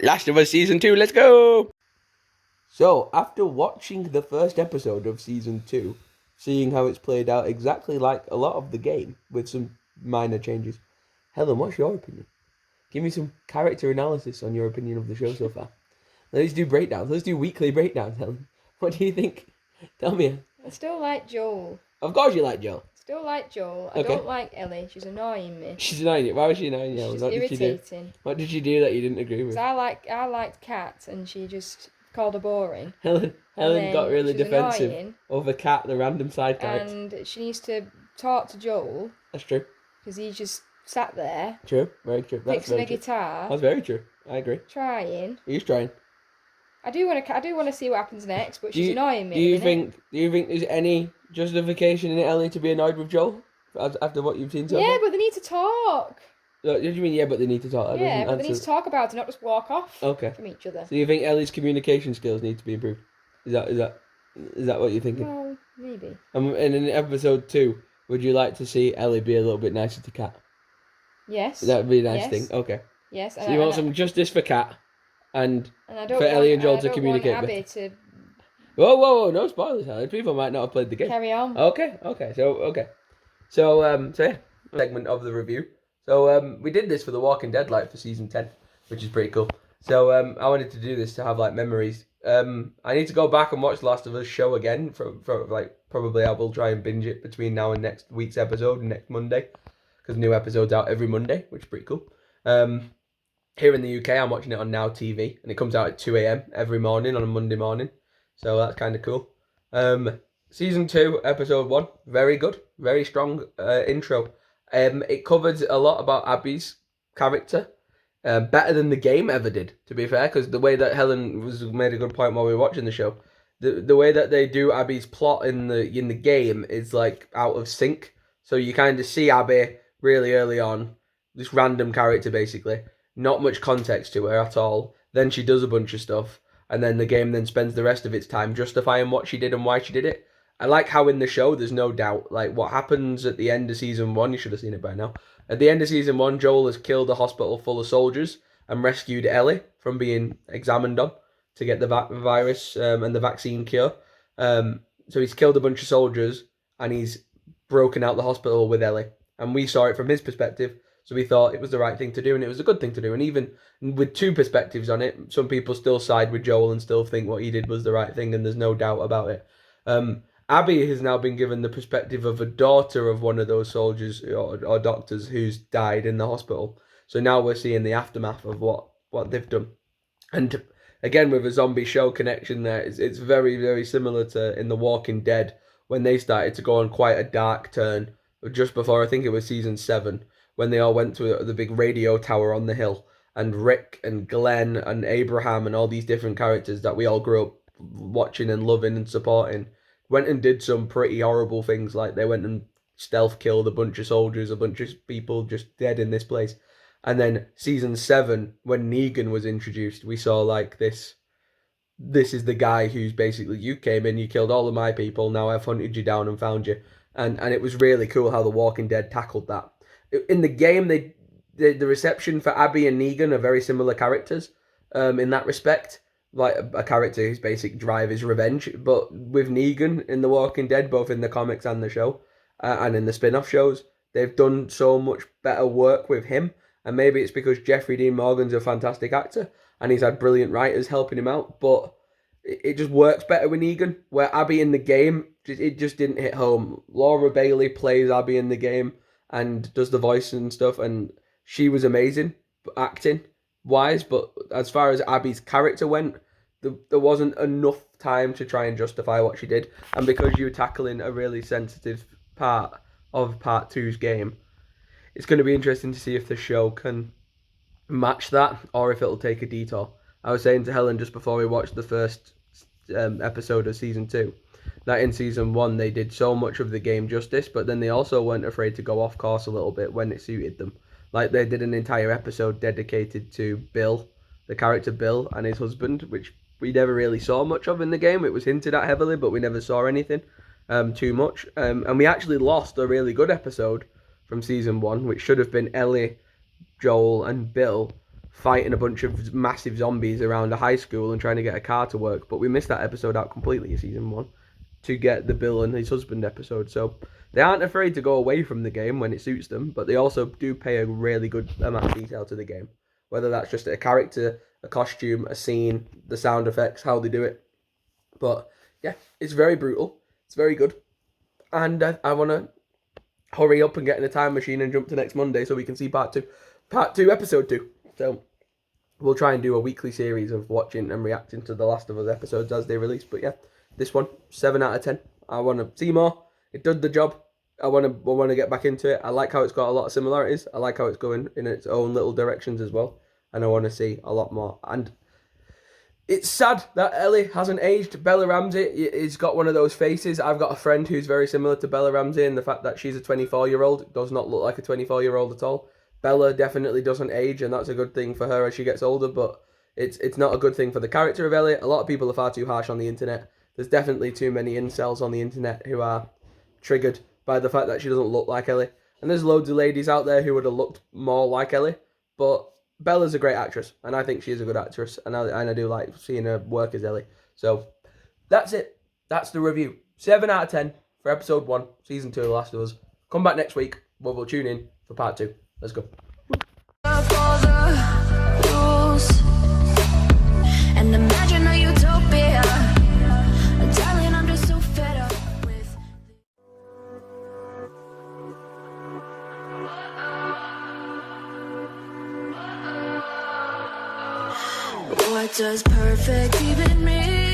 Last of Us Season 2, let's go! So, after watching the first episode of Season 2, seeing how it's played out exactly like a lot of the game, with some minor changes, Helen, what's your opinion? Give me some character analysis on your opinion of the show so far. Let's do breakdowns. Let's do weekly breakdowns, Helen. What do you think? Tell me. I still like Joel. Of course you like Joel. Still like Joel. I Okay. don't like Ellie. She's annoying me. She's annoying you. Why was she annoying you? She's What did she do? irritating. What did she do that you didn't agree with? I liked Kat, and she just called her boring. Helen got really defensive annoying, over Kat, the random side character. and she needs to talk to Joel That's true. because he just sat there True. Very true. That's fixing very a true. guitar, That's very true. I agree. trying. He's trying. I do want to see what happens next, but she's annoying me. Do you think there's any justification in Ellie to be annoyed with Joel after what you've seen so far? Yeah, but they need to talk. What do you mean? Yeah, but they need to talk. Yeah, but they need to talk about it, not just walk off from each other. So you think Ellie's communication skills need to be improved? Is that what you're thinking? Well, maybe. And in episode 2, would you like to see Ellie be a little bit nicer to Kat? Yes. That would be a nice thing. Okay. Yes. So you want some justice for Kat, and I don't for want, Ellie and Joel I to don't communicate want Abby better. to Whoa, no spoilers, Helen. People might not have played the game. carry on. Okay. So yeah, segment of the review. So we did this for The Walking Dead, like for season 10, which is pretty cool. So I wanted to do this to have like memories. I need to go back and watch Last of Us show again for like probably I will try and binge it between now and next week's episode next Monday, because new episode's out every Monday, which is pretty cool. Here in the UK, I'm watching it on Now TV, and it comes out at 2 a.m. every morning on a Monday morning. So that's kind of cool. Season 2, episode 1, very good, very strong intro. It covered a lot about Abby's character, better than the game ever did, to be fair, because the way that Helen made a good point while we were watching the show, the way that they do Abby's plot in the game is like out of sync. So you kind of see Abby really early on, this random character basically, not much context to her at all. Then she does a bunch of stuff, and then the game then spends the rest of its time justifying what she did and why she did it. I like how in the show there's no doubt, like what happens at the end of season 1, you should have seen it by now. At the end of season 1, Joel has killed a hospital full of soldiers and rescued Ellie from being examined on to get the virus and the vaccine cure. So he's killed a bunch of soldiers and he's broken out the hospital with Ellie. And we saw it from his perspective, so we thought it was the right thing to do and it was a good thing to do. And even with two perspectives on it, some people still side with Joel and still think what he did was the right thing, and there's no doubt about it. Abby has now been given the perspective of a daughter of one of those soldiers or doctors who's died in the hospital. So now we're seeing the aftermath of what they've done. And again, with a zombie show connection there, it's very, very similar to in The Walking Dead, when they started to go on quite a dark turn just before, I think it was season 7, when they all went to the big radio tower on the hill, and Rick and Glenn and Abraham and all these different characters that we all grew up watching and loving and supporting went and did some pretty horrible things. Like they went and stealth killed a bunch of soldiers, a bunch of people just dead in this place. And then season 7, when Negan was introduced, we saw like this is the guy who's basically, you came in, you killed all of my people, now I've hunted you down and found you. And it was really cool how The Walking Dead tackled that. In the game, the reception for Abby and Negan are very similar characters in that respect. Like a character whose basic drive is revenge. But with Negan in The Walking Dead, both in the comics and the show, and in the spin-off shows, they've done so much better work with him. And maybe it's because Jeffrey Dean Morgan's a fantastic actor, and he's had brilliant writers helping him out. But it just works better with Negan. Where Abby in the game, it just didn't hit home. Laura Bailey plays Abby in the game and does the voice and stuff, and she was amazing acting wise, but as far as Abby's character went, there wasn't enough time to try and justify what she did. And because you're tackling a really sensitive part of part 2's game, it's going to be interesting to see if the show can match that or if it'll take a detour. I was saying to Helen just before we watched the first episode of season 2 that in season 1 they did so much of the game justice, but then they also weren't afraid to go off course a little bit when it suited them. Like they did an entire episode dedicated to Bill, the character Bill, and his husband, which we never really saw much of in the game. It was hinted at heavily, but we never saw anything too much. And we actually lost a really good episode from season 1, which should have been Ellie, Joel, and Bill fighting a bunch of massive zombies around a high school and trying to get a car to work. But we missed that episode out completely in season 1 to get the Bill and his husband episode. So they aren't afraid to go away from the game when it suits them, but they also do pay a really good amount of detail to the game. Whether that's just a character, a costume, a scene, the sound effects, how they do it. But yeah, it's very brutal. It's very good. And I want to hurry up and get in a time machine and jump to next Monday so we can see part 2. Part 2, episode 2. So we'll try and do a weekly series of watching and reacting to the Last of Us episodes as they release. But yeah, this one, 7 out of 10. I want to see more. It did the job. I want to get back into it. I like how it's got a lot of similarities. I like how it's going in its own little directions as well. And I want to see a lot more. And it's sad that Ellie hasn't aged. Bella Ramsey is got one of those faces. I've got a friend who's very similar to Bella Ramsey in the fact that she's a 24-year-old. Does not look like a 24-year-old at all. Bella definitely doesn't age, and that's a good thing for her as she gets older, but it's not a good thing for the character of Ellie. A lot of people are far too harsh on the internet. There's definitely too many incels on the internet who are triggered by the fact that she doesn't look like Ellie. And there's loads of ladies out there who would have looked more like Ellie, but Bella's a great actress, and I think she's a good actress, and I do like seeing her work as Ellie. So that's it. That's the review. 7 out of 10 for episode 1, season 2 of The Last of Us. Come back next week where we'll tune in for part 2. Let's go. And imagine a utopia. Darling, I'm just so fed up with. What does perfect even mean?